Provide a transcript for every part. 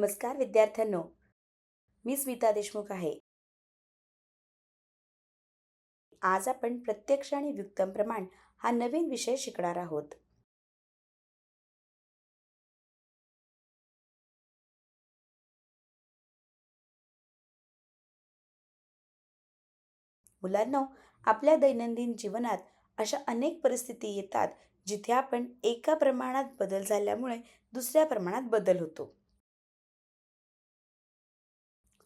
नमस्कार विद्यार्थ्यांनो, मी स्मिता देशमुख आहे. आज आपण प्रत्यक्ष आणि व्युत्तम प्रमाण हा नवीन विषय शिकणार आहोत. मुलांनो, आपल्या दैनंदिन जीवनात अशा अनेक परिस्थिती येतात, जिथे आपण एका प्रमाणात बदल झाल्यामुळे दुसऱ्या प्रमाणात बदल होतो.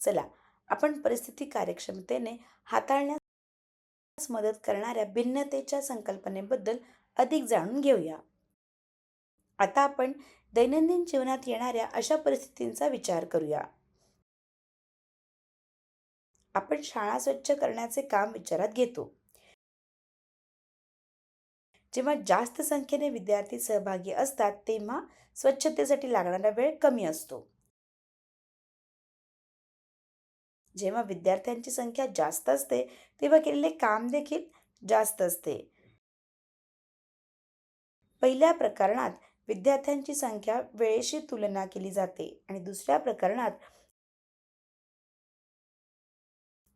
चला, आपण परिस्थिती कार्यक्षमतेने हाताळण्यास मदत करणाऱ्या भिन्नतेच्या संकल्पनेबद्दल अधिक जाणून घेऊया. आता आपण दैनंदिन जीवनात येणाऱ्या अशा परिस्थितींचा विचार करूया. आपण शाळा स्वच्छ करण्याचे काम विचारात घेतो. जेव्हा जास्त संख्येने विद्यार्थी सहभागी असतात, तेव्हा स्वच्छतेसाठी लागणारा वेळ कमी असतो. जेव्हा विद्यार्थ्यांची संख्या जास्त असते, तेव्हा केलेले काम देखील जास्त असते. पहिल्या प्रकरणात विद्यार्थ्यांची संख्या वेळेशी तुलना केली जाते आणि दुसऱ्या प्रकरणात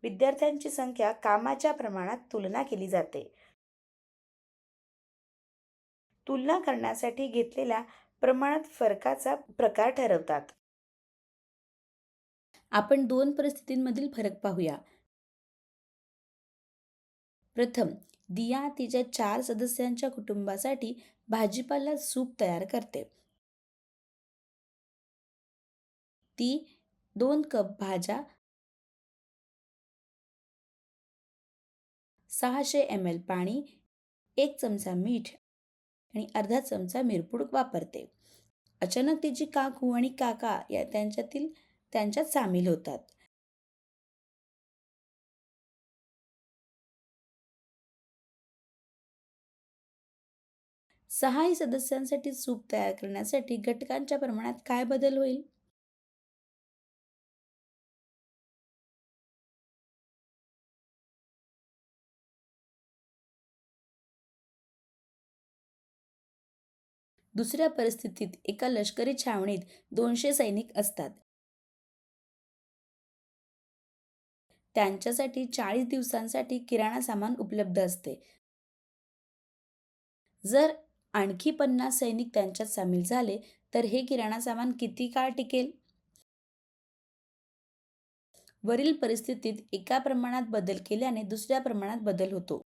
विद्यार्थ्यांची संख्या कामाच्या प्रमाणात तुलना केली जाते. तुलना करण्यासाठी घेतलेल्या प्रमाणात फरकाचा प्रकार ठरवतात. आपण दोन परिस्थितींमधील फरक पाहूया. प्रथम, दिया तिच्या 4 सदस्यांच्या कुटुंबासाठी भाजीपाला सूप तयार करते. ती 2 कप भाज्या, 600 ml पाणी, 1 चमचा मीठ आणि अर्धा चमचा मिरपूड वापरते. अचानक तिची काकू आणि काका त्यांच्यात सामील होतात. 6ही सदस्यांसाठी सूप तयार करण्यासाठी घटकांच्या प्रमाणात काय बदल होईल? दुसऱ्या परिस्थितीत एका लष्करी छावणीत 200 सैनिक असतात. त्यांच्यासाठी 40 दिवसांसाठी किराणा सामान उपलब्ध असते. जर आणखी 50 सैनिक त्यांच्यात सामील झाले, तर हे किराणा सामान किती काळ टिकेल? वरील परिस्थितीत एका प्रमाणात बदल केल्याने दुसऱ्या प्रमाणात बदल होतो.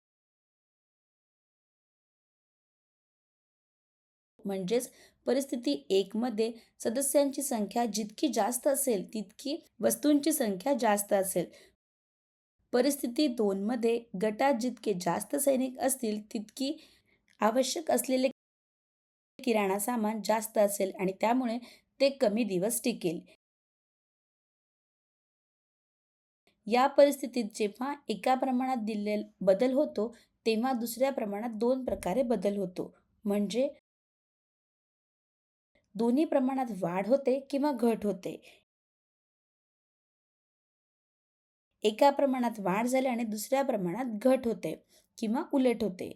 म्हणजेच परिस्थिती 1 मध्ये सदस्यांची संख्या जितकी जास्त असेल, तितकी वस्तूंची संख्या जास्त असेल. परिस्थिती 2 मध्ये गटात जितके जास्त सैनिक असतील, तितकी आवश्यक असलेले किराणा सामान जास्त असेल आणि त्यामुळे ते कमी दिवस टिकेल. या परिस्थितीत जेव्हा एका प्रमाणात बदल होतो, तेव्हा दुसऱ्या प्रमाणात 2 प्रकारे बदल होतो. म्हणजे दोन्ही प्रमाणात वाढ होते किंवा घट होते. एका प्रमाणात वाढ झाल्याने दुसऱ्या प्रमाणात घट होते किंवा उलट होते.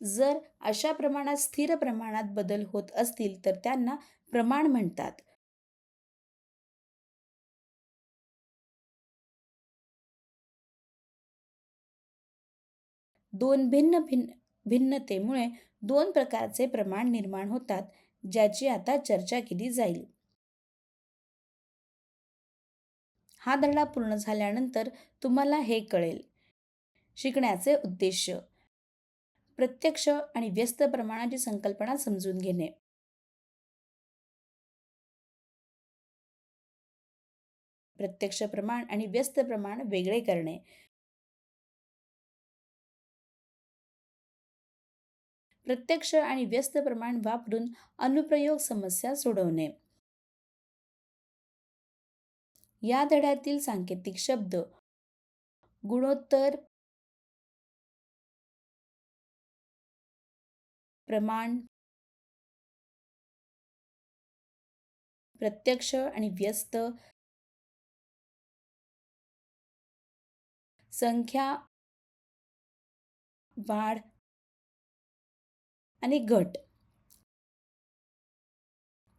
जर अशा प्रमाणात स्थिर प्रमाणात बदल होत असतील, तर त्यांना प्रमाण म्हणतात. दोन भिन्नतेमुळे 2 प्रकारचे प्रमाण निर्माण होतात, ज्याची आता चर्चा केली जाईल. हा धडा पूर्ण झाल्यानंतर तुम्हाला हे कळेल. शिकण्याचे उद्देश: प्रत्यक्ष आणि व्यस्त प्रमाणाची संकल्पना समजून घेणे. प्रत्यक्ष प्रमाण आणि व्यस्त प्रमाण वेगळे करणे. प्रत्यक्ष आणि व्यस्त प्रमाण वापरून अनुप्रयोग समस्या सोडवणे. या धड्यातील सांकेतिक शब्द: गुणोत्तर, प्रमाण, प्रत्यक्ष आणि व्यस्त, संख्या, वाढ, आणि घट.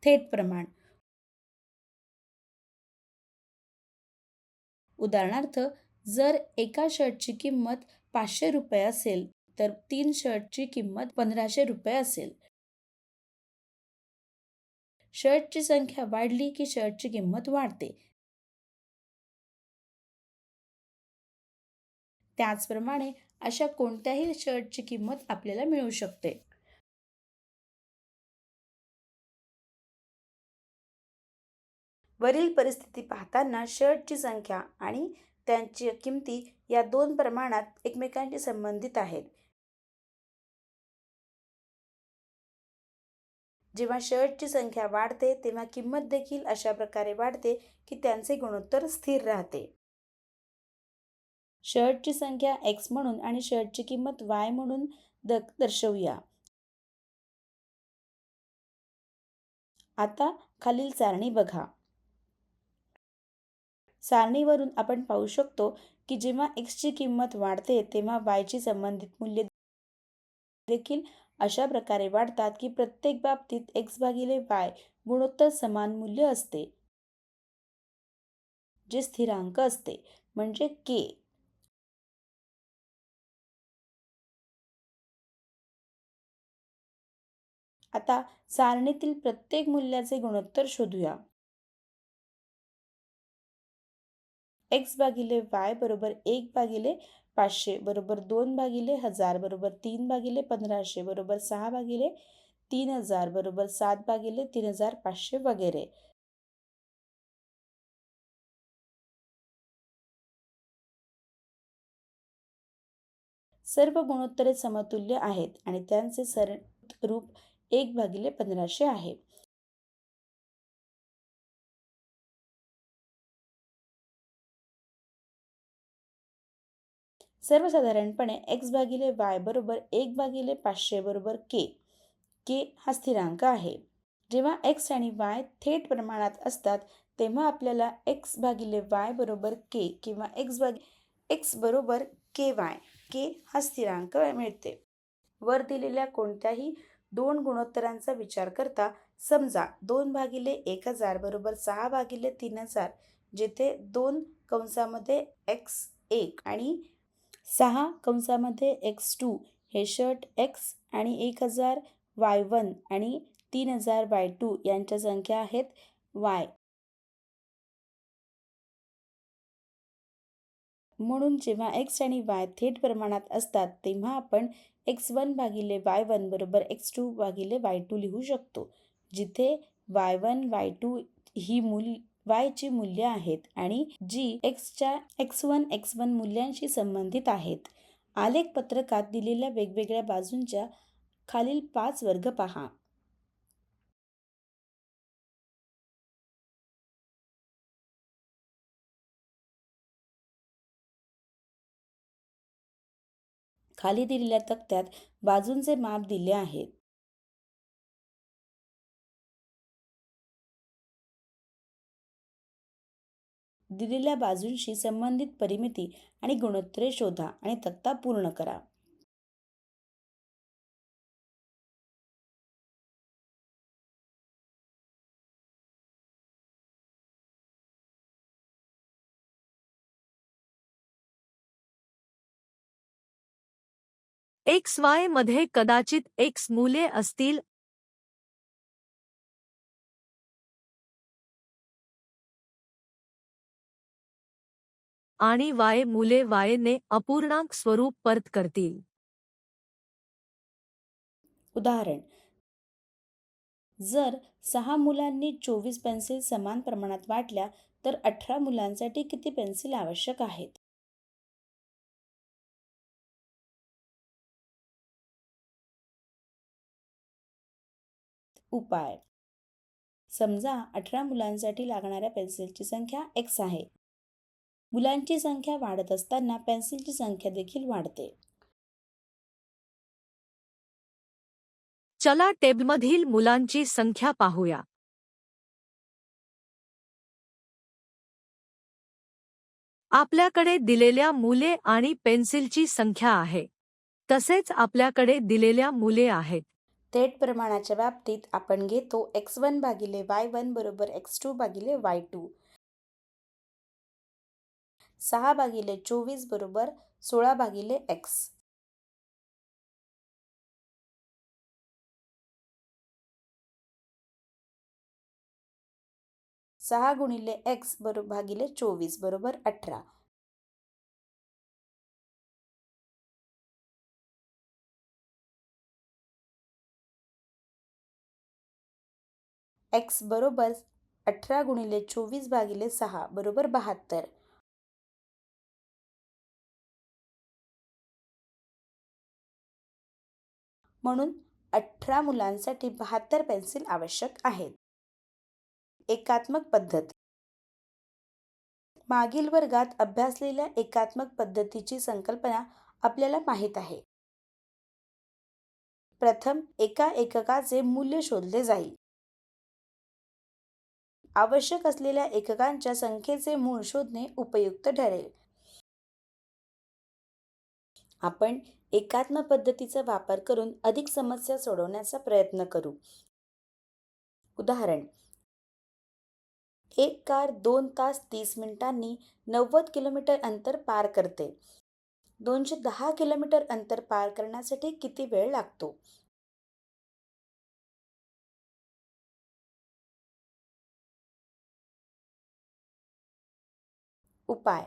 थेट प्रमाण. उदाहरणार्थ, जर एका शर्टची किंमत 500 रुपये असेल तर 3 शर्टची किंमत 1500 रुपये असेल. शर्टची संख्या वाढली की शर्टची किंमत वाढते. त्याचप्रमाणे अशा कोणत्याही शर्टची किंमत आपल्याला मिळू शकते. वरील परिस्थिती पाहताना शर्टची संख्या आणि त्यांची किमती या दोन प्रमाणात एकमेकांशी संबंधित आहेत. जेव्हा शर्टची संख्या वाढते तेव्हा किंमत देखील अशा प्रकारे वाढते की त्यांचे गुणोत्तर स्थिर राहते. शर्टची संख्या x म्हणून आणि शर्टची किंमत y म्हणून दर्शवूया. आता खालील सारणी बघा. सारणीवरून आपण पाहू शकतो की जेव्हा x ची किंमत वाढते तेव्हा y ची संबंधित मूल्ये देखील अशा प्रकारे वाढतात की प्रत्येक बाबतीत x भागिले y गुणोत्तर समान मूल्य असते, जे स्थिरांक असते, म्हणजे k. आता सारणीतील प्रत्येक मूल्याचे गुणोत्तर शोधूया. x भागिले y बरोबर 1 भागिले 500 बरोबर 2 भागिले 1000 बरोबर 3 भागिले 1500 बरोबर 6 भागिले 3000 बरोबर 7 भागिले 3500 वगैरे. सर्व गुणोत्तरे समतुल्य आहेत आणि त्यांचे सरळ रूप 1 भागिले 1500 आहे. सर्वसाधारणपणे x भागिले y बरोबर 1 भागिले 500 बरोबर k. k हा स्थिरांक आहे. जेव्हा x आणि y थेट प्रमाणात असतात तेव्हा आपल्याला x भागिले y बरोबर k किंवा x बरोबर ky, k हा स्थिरांक मिळते. वर दिलेल्या कोणत्याही दोन गुणोत्तरांचा विचार करता समजा 2 भागिले 1000 बरोबर 6 भागिले 3000, जेथे 2 कंसामध्ये x1 आणि 6 कंसामध्ये x2 हे शर्ट x आणि 1000 y1 आणि 3000 y2 यांच्या संख्या आहेत y. म्हणून जेव्हा x आणि y थेट प्रमाणात असतात तेव्हा आपण x1 भागिले y1 बरोबर x2 भागिले y2 लिहू शकतो, जिथे y1, y2 ही y ची मूल्ये आहेत आणि जी x च्या x1, x1 मूल्यांशी संबंधित आहेत. आलेख पत्रकात दिलेल्या वेगवेगळ्या बाजूंच्या खालील 5 वर्ग पहा. खाली दिलेल्या तक्त्यात बाजूंचे माप दिले आहेत. दिलेल्या बाजूंशी संबंधित परिमिती आणि गुणोत्तरे शोधा आणि तक्ता पूर्ण करा. XY मध्ये कदाचित X मूल्ये असतील आणि Y मूल्ये Y ने अपूर्णांक स्वरूप परत करतील. उदाहरण: जर 6 मुलांनी 24 पेन्सिल समान प्रमाणात वाटल्या तर 18 मुलांसाठी किती पेन्सिल आवश्यक आहेत? उपाय: समजा 18 मुलांसाठी लागणाऱ्या पेन्सिलची संख्या x आहे. मुलांची संख्या वाढत असताना पेन्सिलची संख्या देखील वाढते. चला टेबलमधील मुलांची संख्या पाहूया. आपल्याकडे दिलेल्या मुले आणि पेन्सिलची संख्या आहे. तसेच आपल्याकडे दिलेल्या मुले आहेत. थेट प्रमाणाच्या बाबतीत आपण घेतो x1 भागिले y1 बरोबर x2 भागिले y2. 6 भागिले 24 बरोबर 16 भागिले x. 6 गुणिले x बरोबर भागिले 24 बरोबर 18. x बरोबर 18 गुणिले 24 भागिले 6 बरोबर 72. म्हणून 18 मुलांसाठी 72 पेन्सिल आवश्यक आहेत. एकात्मक पद्धत. मागील वर्गात अभ्यासलेल्या एकात्मक पद्धतीची संकल्पना आपल्याला माहीत आहे. प्रथम एका एककाचे मूल्य शोधले जाईल. आवश्यक असलेल्या एककांच्या संख्येचे मूळ शोधणे उपयुक्त ठरेल. आपण एकात्मक पद्धतीचा वापर करून अधिक समस्या सोडवण्याचा प्रयत्न करू. उदाहरण: एक कार 2 तास 30 मिनिटांनी 90 किलोमीटर अंतर पार करते. 210 किलोमीटर अंतर पार करण्यासाठी किती वेळ लागतो? उपाय: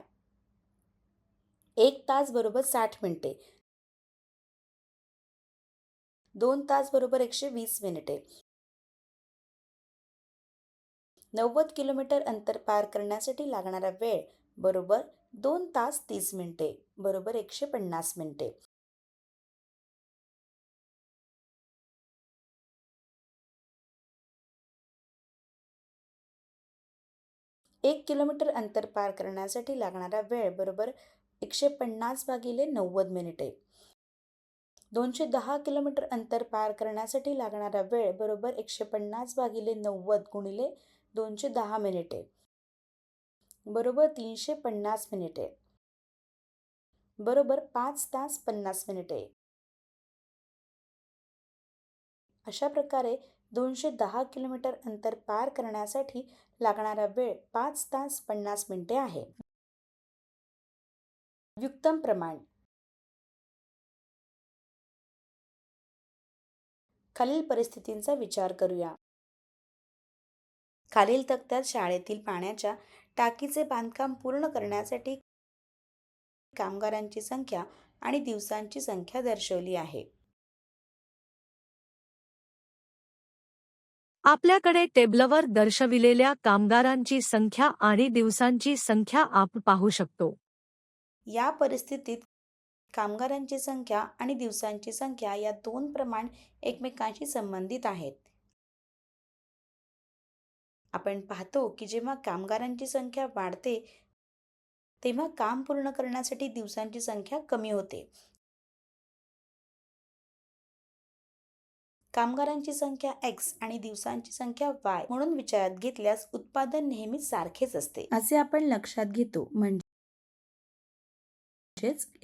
1 तास बरोबर 60 मिनिटे, 2 तास बरोबर 120 मिनिटे. 90 किलोमीटर अंतर पार करण्यासाठी लागणारा वेळ बरोबर 2 तास 30 मिनिटे बरोबर 150 मिनिटे. एक किलोमीटर अंतर पार करण्यासाठी लागणारा वेळ बरोबर 150 भागिले 90 मिनिटे. 210 किलोमीटर अंतर पार करण्यासाठी लागणारा वेळ बरोबर 150 भागिले 90 गुणिले 210 मिनिटे बरोबर 350 मिनिटे बरोबर 5 तास 50 मिनिटे. अशा प्रकारे 210 किलोमीटर अंतर पार करण्यासाठी लागणारा वेळ 5 तास 50 मिनिटे आहे. व्युत्तम प्रमाण. खालील परिस्थितींचा विचार करूया. खालील तक्त्यात शाळेतील पाण्याच्या टाकीचे बांधकाम पूर्ण करण्यासाठी कामगारांची संख्या आणि दिवसांची संख्या दर्शवली आहे. आपल्याकडे टेबलवर दर्शविलेल्या कामगारांची संख्या आणि दिवसांची संख्या आपण पाहू शकतो. या परिस्थितीत कामगारांची संख्या आणि दिवसांची संख्या या दोन प्रमाण एकमेकांशी संबंधित आहेत. आपण पाहतो की जेव्हा कामगारांची संख्या वाढते तेव्हा काम पूर्ण करण्यासाठी दिवसांची संख्या कमी होते. कामगारांची संख्या x आणि दिवसांची संख्या y म्हणून विचारात घेतल्यास उत्पादन नेहमीच सारखेच असते असे आपण लक्षात घेतो. म्हणजेच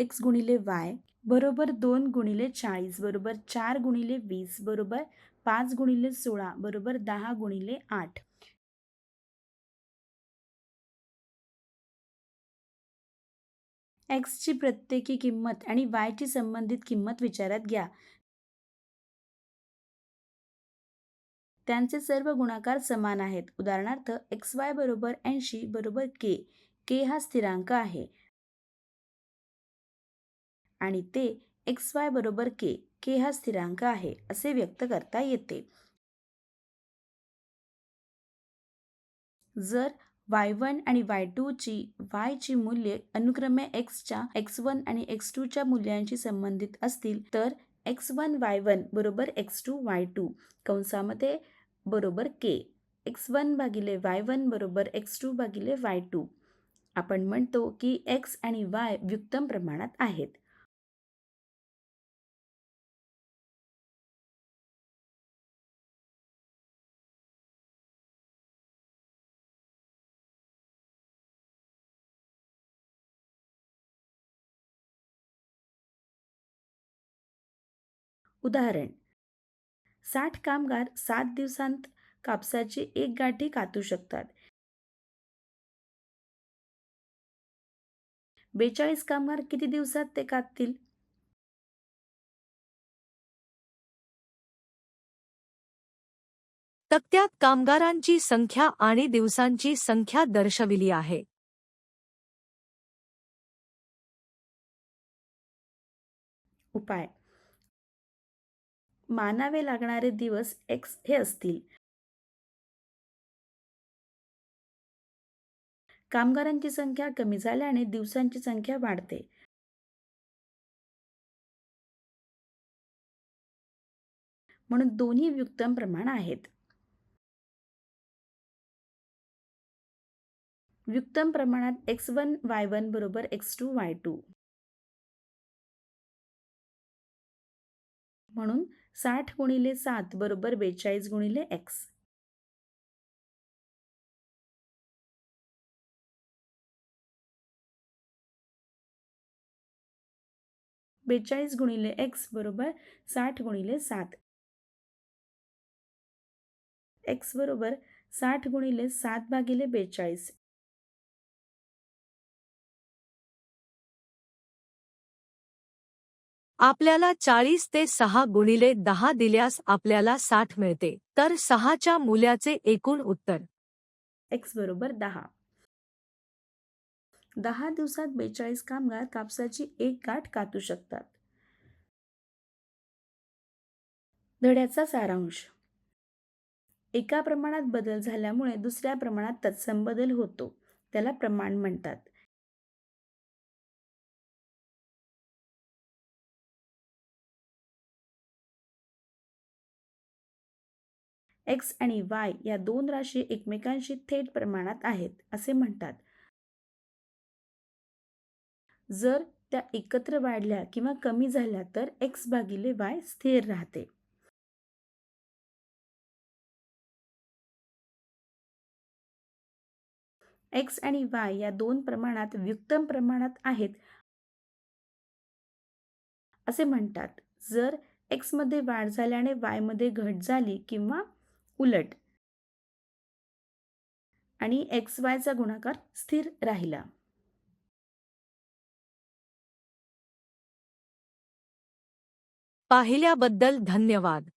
x गुणिले y बरोबर 2 गुणिले 40 बरोबर 4 गुणिले 20 बरोबर 5 गुणिले 16 बरोबर 10 गुणिले 8. x ची प्रत्येकी किंमत आणि y ची संबंधित किंमत विचारात घ्या. त्यांचे सर्व गुणाकार समान आहेत. उदाहरणार्थ xy बरोबर 80 बरोबर k हा स्थिरांक आहे आणि ते xy बरोबर k हा स्थिरांक आहे असे व्यक्त करता येते. जर y1 आणि y2 ची y ची मूल्ये अनुक्रमे xच्या x1 आणि x2 च्या मूल्यांशी संबंधित असतील तर x1 y1 बरोबर x2 y2 कंसामध्ये बरोबर k, x1 भागिले y1 बरोबर x2 भागिले y2. आपण म्हणतो की x आणि y व्युत्तम प्रमाणात आहेत. उदाहरण: 60 कामगार 7 दिवसांत कापसाची एक गाठी कातू शकतात. 42 कामगार किती दिवसात ते काततील? तक्त्यात कामगारांची संख्या आणि दिवसांची संख्या दर्शविली आहे. उपाय: मानावे लागणारे दिवस x हे असतील. कामगारांची संख्या कमी झाल्याने दिवसांची संख्या वाढते. म्हणून दोन्ही व्युत्तम प्रमाण आहेत. व्युत्तम प्रमाणात x1 y1 बरोबर x2 y2. म्हणून 60 गुणिले 7 बरोबर 42 गुणिले x. बेचाळीस गुणिले x बरोबर 60 गुणिले 7. x बरोबर 60 गुणिले 7 भागिले 42. आपल्याला 40 ते 6 गुणिले 10 दिल्यास आपल्याला 60 मिळते, तर 6च्या मूल्याचे एकूण उत्तर x बरोबर 10. 10 दिवसात 42 कामगार कापसाची एक गाठ कातू शकतात. धड्याचा सारांश: एका प्रमाणात बदल झाल्यामुळे दुसऱ्या प्रमाणात तत्सम बदल होतो, त्याला प्रमाण म्हणतात. x आणि y या दोन राशी एकमेकांशी थेट प्रमाणात आहेत असे म्हणतात. जर त्या एकत्र वाढल्या किंवा कमी झाल्या तर x भागिले y स्थिर राहते. x आणि y या दोन प्रमाणात व्युत्तम प्रमाणात आहेत असे म्हणतात, जर x मध्ये वाढ झाल्याने y मध्ये घट झाली किंवा उलट, आणि xy चा गुणाकार स्थिर राहिला. पाहिल्याबद्दल धन्यवाद.